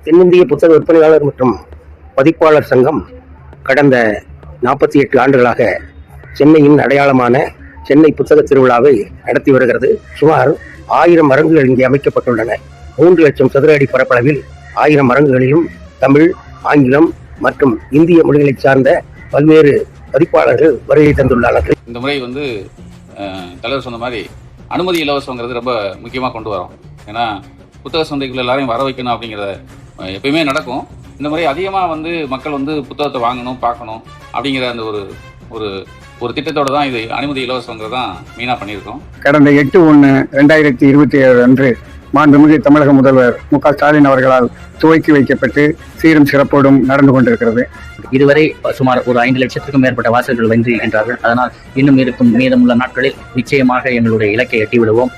தென்னிந்திய புத்தக விற்பனையாளர் மற்றும் பதிப்பாளர் சங்கம் கடந்த 48 ஆண்டுகளாக சென்னையின் அடையாளமான சென்னை புத்தக திருவிழாவை நடத்தி வருகிறது. சுமார் 1000 அரங்குகள் இங்கே அமைக்கப்பட்டுள்ளன. 3 லட்சம் சதுர அடி பரப்பளவில் 1000 அரங்குகளிலும் தமிழ், ஆங்கிலம் மற்றும் இந்திய மொழிகளை சார்ந்த பல்வேறு பதிப்பாளர்கள் வருகை தந்துள்ளார்கள். இந்த முறை தலைவர் சொன்ன மாதிரி அனுமதி இலவசங்கிறது ரொம்ப முக்கியமாக கொண்டு வரோம். ஏன்னா புத்தக சந்தைக்குள்ள எல்லாரையும் வர வைக்கணும் அப்படிங்கிறத எப்பயுமே நடக்கும். இந்த முறை அதிகமாக மக்கள் புத்தகத்தை வாங்கணும், பார்க்கணும் அப்படிங்கிற அந்த ஒரு திட்டத்தோடு தான் இது அனுமதி இலவசங்கிறது தான் மெயினாக பண்ணியிருக்கோம். கடந்த 8/1/2027 அன்று மாண்புமிகு தமிழக முதல்வர் மு.க. ஸ்டாலின் அவர்களால் துவக்கி வைக்கப்பட்டு சீரும் சிறப்போடும் நடந்து கொண்டிருக்கிறது. இதுவரை சுமார் ஒரு 5 லட்சத்திற்கும் மேற்பட்ட வாசகர்கள் வென்றிருக்கின்றார்கள். அதனால் இன்னும் இருக்கும் மீதமுள்ள நாட்களில் நிச்சயமாக எங்களுடைய இலக்கை எட்டிவிடுவோம்.